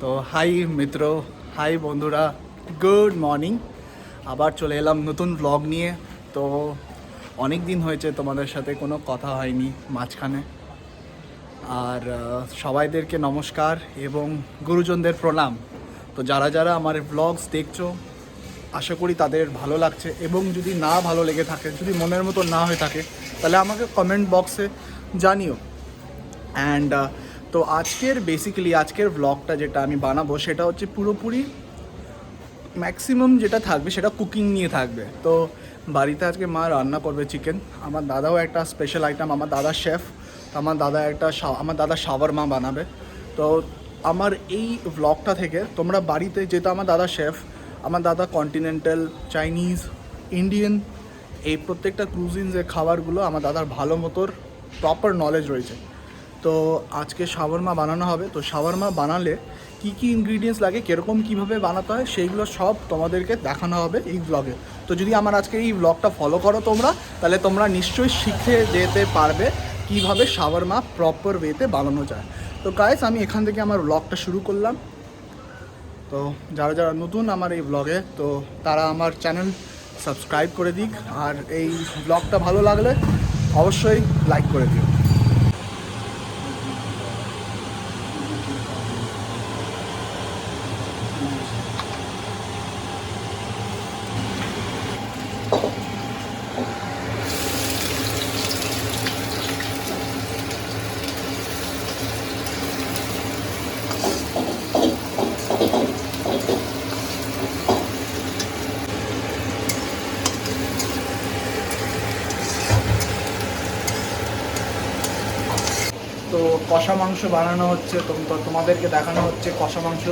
তো হাই মিত্র, হাই বন্ধুরা, good morning. আবার চলে এলাম নতুন ব্লগ নিয়ে। তো অনেক দিন হয়েছে তোমাদের সাথে কোনো কথা হয়নি মাঝখানে। আর সবাইদেরকে নমস্কার এবং গুরুজনদের প্রণাম। তো যারা যারা আমার ব্লগস দেখছো, আশা করি তাদের ভালো লাগছে, এবং যদি না ভালো লেগে থাকে, যদি মনের মতো না হয়ে থাকে, তাহলে আমাকে কমেন্ট বক্সে জানিও। অ্যান্ড তো আজকের ব্লগটা যেটা আমি বানাবো সেটা হচ্ছে পুরোপুরি ম্যাক্সিমাম যেটা থাকবে সেটা কুকিং নিয়ে থাকবে। তো বাড়িতে আজকে মা রান্না করবে চিকেন। আমার দাদাও একটা স্পেশাল আইটেম, আমার দাদা শেফ। আমার দাদা শাওয়ারমা বানাবে। তো আমার এই ব্লগটা থেকে তোমরা বাড়িতে, যেহেতু আমার দাদা শেফ, আমার দাদা কন্টিনেন্টাল, চাইনিজ, ইন্ডিয়ান, এই প্রত্যেকটা ক্রুজিনসের খাবারগুলো আমার দাদার ভালো মতোর প্রপার নলেজ রয়েছে। তো আজকে শাওয়ারমা বানানো হবে। তো শাওয়ারমা বানালে কী কী ইনগ্রিডিয়েন্টস লাগে, কীরকম কীভাবে বানাতে হয়, সেইগুলো সব তোমাদেরকে দেখানো হবে এই ব্লগে। তো যদি আমার আজকে এই ব্লগটা ফলো করো তোমরা, তাহলে তোমরা নিশ্চয়ই শিখে যেতে পারবে কীভাবে শাওয়ারমা প্রপার ওয়েতে বানানো যায়। তো গাইস, আমি এখান থেকে আমার ব্লগটা শুরু করলাম। তো যারা যারা নতুন আমার এই ব্লগে, তো তারা আমার চ্যানেল সাবস্ক্রাইব করে দিক, আর এই ব্লগটা ভালো লাগলে অবশ্যই লাইক করে দিও। তো কষা মাংস বানানো হচ্ছে, তো তোমাদেরকে দেখানো হচ্ছে কষা মাংস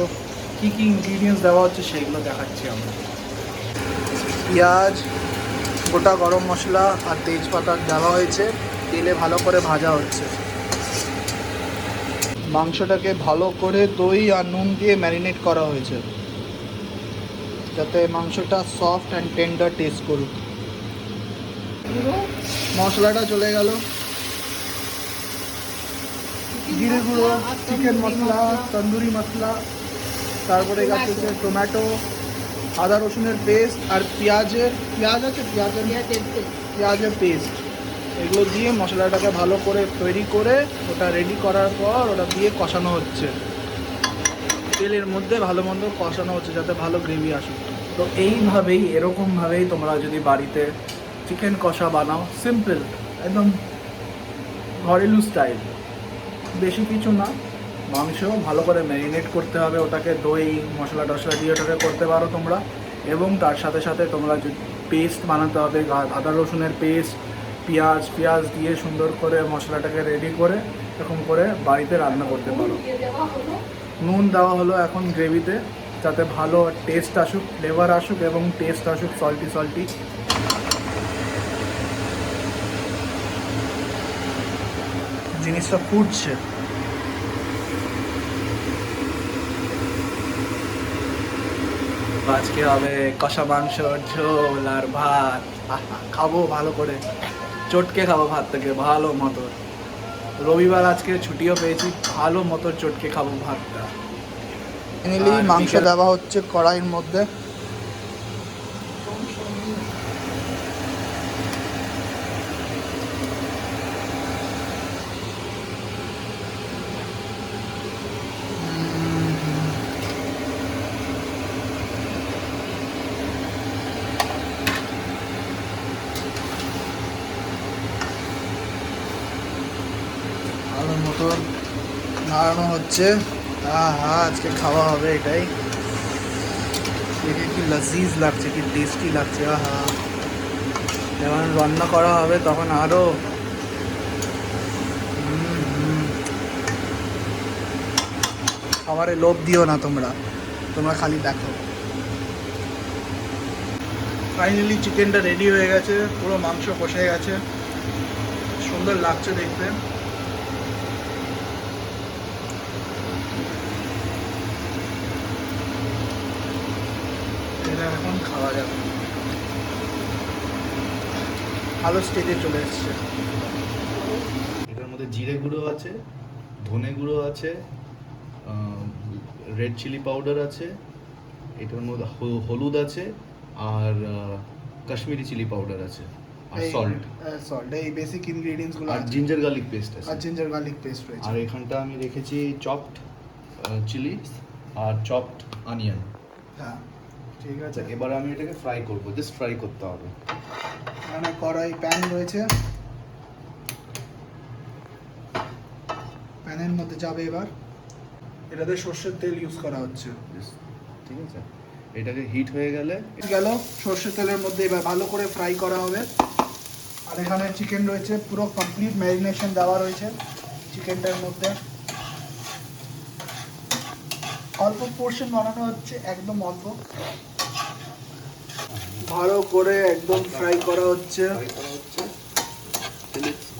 কী কী ইনগ্রিডিয়েন্টস দেওয়া হচ্ছে সেইগুলো দেখাচ্ছি আমরা। পেঁয়াজ, গোটা গরম মশলা আর তেজপাতা দেওয়া হয়েছে, তেলে ভালো করে ভাজা হচ্ছে। মাংসটাকে ভালো করে দই আর নুন দিয়ে ম্যারিনেট করা হয়েছে, যাতে মাংসটা সফট অ্যান্ড টেন্ডার টেস্ট করুক। মশলাটা চলে গেল, জিরে গুঁড়ো, চিকেন মশলা, তন্দুরি মশলা, তারপরে গেছে টমেটো, আদা রসুনের পেস্ট আর পেঁয়াজের পেস্ট। এগুলো দিয়ে মশলাটাকে ভালো করে তৈরি করে ওটা রেডি করার পর ওটা দিয়ে কষানো হচ্ছে, তেলের মধ্যে ভালো মন্দ কষানো হচ্ছে যাতে ভালো গ্রেভি আসুক। তো এরকমভাবেই তোমরা যদি বাড়িতে চিকেন কষা বানাও, সিম্পল একদম ঘরেলু স্টাইল, বেশি কিছু না। মাংস ভালো করে ম্যারিনেট করতে হবে, ওটাকে দই মশলা টশলা দিয়ে ওটাকে করতে পারো তোমরা। এবং তার সাথে সাথে তোমরা পেস্ট বানাতে হবে, আদা রসুনের পেস্ট, পেঁয়াজ দিয়ে সুন্দর করে মশলাটাকে রেডি করে এরকম করে বাড়িতে রান্না করতে পারো। নুন দেওয়া হলো এখন গ্রেভিতে, যাতে ভালো টেস্ট আসুক, ফ্লেভার আসুক এবং টেস্ট আসুক সল্টি। জিনিসটা ফুটছে। আজকে হবে কষা মাংস, ঝোল আর ভাত। খাবো ভালো করে, চটকে খাবো ভাত থেকে ভালো মতো। রবিবার আজকে ছুটিও পেয়েছি, ভালো মতো চটকে খাবো ভাতটা। মাংস দেওয়া হচ্ছে কড়াইয়ের মধ্যে। ভালো মতন নাড়ানো হচ্ছে। আজকে খাওয়া হবে এটাই। দেখে কি লজিজ লাগছে, কি টেস্টি লাগছে। যখন রান্না করা হবে তখন আরও খাবারে লোভ দিও না তোমরা খালি দেখো। ফাইনালি চিকেনটা রেডি হয়ে গেছে, পুরো মাংস কষে গেছে, সুন্দর লাগছে দেখতে। এটা এখন খাওয়া যাবে, ভালো স্টেজে চলে এসছে। এটার মধ্যে জিরে গুঁড়ো আছে, ধনে গুঁড়ো আছে, রেড চিলি পাউডার আছে, এটার মধ্যে হলুদ আছে, আর কাশ্মীরি চিলি পাউডার আছে, আর সল্ট, এই বেসিক ইনগ্রেডিয়েন্টস গুলো আর আছে। জিঞ্জার গার্লিক পেস্ট আছে। আর জিঞ্জার গার্লিক পেস্ট রয়েছে। আর এখানটা আমি রেখেছি চপড চিলি আর চপড অনিয়ন। হ্যাঁ ঠিক আছে। এবার আমি এটাকে ফ্রাই করব, জাস্ট ফ্রাই করতে হবে। এখানে কড়াই প্যান রয়েছে, প্যানের মধ্যে যাবে এবার, এটাতে সর্ষের তেল ইউজ করা হচ্ছে। ঠিক আছে, এটাকে হিট হয়ে গেলে গেল সর্ষের তেলের মধ্যে এবার ভালো করে ফ্রাই করা হবে। আর এখানে চিকেন রয়েছে, পুরো কমপ্লিট ম্যারিনেশন দেওয়া রয়েছে চিকেনটার মধ্যে। অল্প পোর্শন বানানো হচ্ছে, একদম অল্প, ভালো করে একদম ফ্রাই করা হচ্ছে।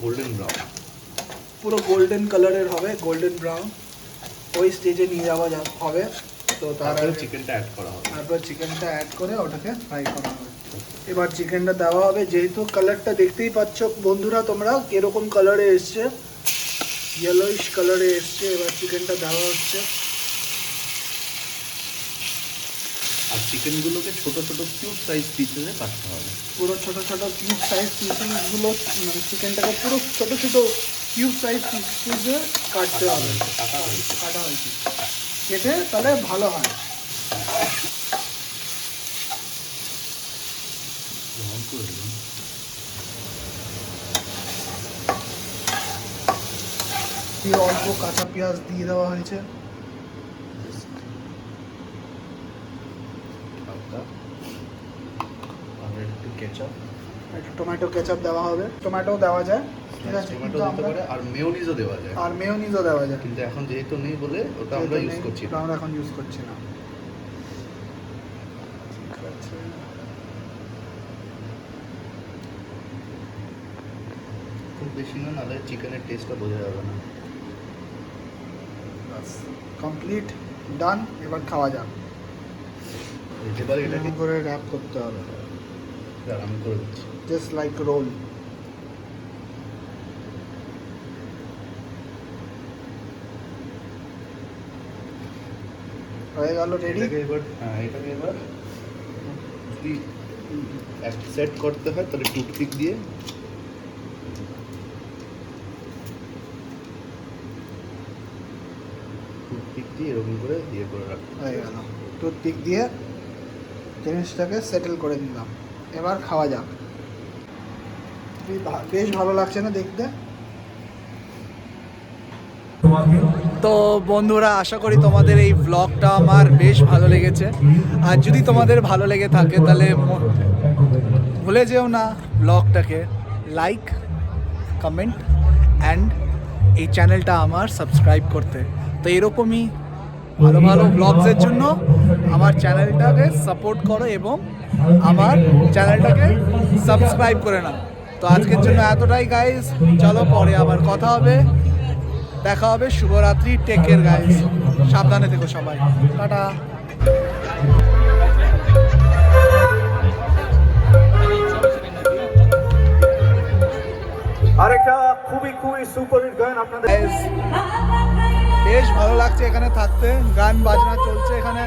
গোল্ডেন ব্রাউন, পুরো গোল্ডেন কালারের হবে, গোল্ডেন ব্রাউন, ওই স্টেজে নিয়ে যাওয়া হবে। তো তারপরে চিকেনটা অ্যাড করা হবে, তারপর চিকেনটা অ্যাড করে ওটাকে ফ্রাই করা হবে। এবার চিকেনটা দেওয়া হবে, যেহেতু কালারটা দেখতেই পাচ্ছ বন্ধুরা তোমরা কিরকম কালারে এসছে, ইয়েলোইশ কালারে এসছে। এবার চিকেনটা দেওয়া হচ্ছে। আর চিকেনগুলোকে ছোট ছোট কিউব সাইজ পিসে কাটতে হবে। পুরো ছোট ছোট কিউব সাইজ পিসগুলো, মানে চিকেনটাকে পুরো ছোট ছোট কিউব সাইজ পিসে কাটতে হবে। কাটা হয়েছে, কেটে তাহলে ভালো হয়। অল্প কাঁচা পেঁয়াজ দিয়ে দেওয়া হয়েছে। একটু টমেটো কেচাপ দেওয়া হবে, টমেটো দেওয়া যায়, ঠিক আছে, টমেটো দিতে পারে, আর মেয়োনিজও দেওয়া যায়। আর মেয়োনিজও দেওয়া যায়, কিন্তু এখন যেহেতু নেই বলে ওটা আমরা ইউজ করছি না। আমরা এখন ইউজ করছি না। ঠিক আছে, খুব বেশি না, নাহলে চিকেনের টেস্টটা বোঝা যাবে না। কমপ্লিট ডান। এবার খাওয়া যাক। এবার এটাকে করে র্যাপ করতে হবে, আমি করে দিচ্ছি, জাস্ট লাইক রোল। হয়ে গেল রেডি। এটাকে এবার যদি সেট করতে হয় তাহলে টুথপিক দিয়ে এরকম করে দিয়ে করে রাখতে হয়ে গেল, টুথপিক দিয়ে জিনিসটাকে সেটেল করে দিলাম। এবার খাওয়া যাক। বেশ ভালো লাগছে না দেখতে? তো বন্ধুরা, আশা করি তোমাদের এই ব্লগটা আমার বেশ ভালো লেগেছে। আর যদি তোমাদের ভালো লেগে থাকে তাহলে ভুলে যেও না ব্লগটাকে লাইক, কমেন্ট অ্যান্ড এই চ্যানেলটা আমার সাবস্ক্রাইব করতে। তো এরকমই ভালো ভালো ব্লগসের জন্য আমার চ্যানেলটাকে সাপোর্ট করো এবং আমার চ্যানেলটাকে সাবস্ক্রাইব করে নাও। তো আজকের জন্য এতটাই গাইস, চলো পরে আবার কথা হবে, দেখা হবে। শুভরাত্রি, টেক কেয়ার গাইস, সাবধানে থেকো সবাই, টাটা। আরেকটা খুবই সুপারহিট গান আপনাদের। বেশ ভালো লাগছে এখানে থাকতে, গান বাজনা চলছে এখানে।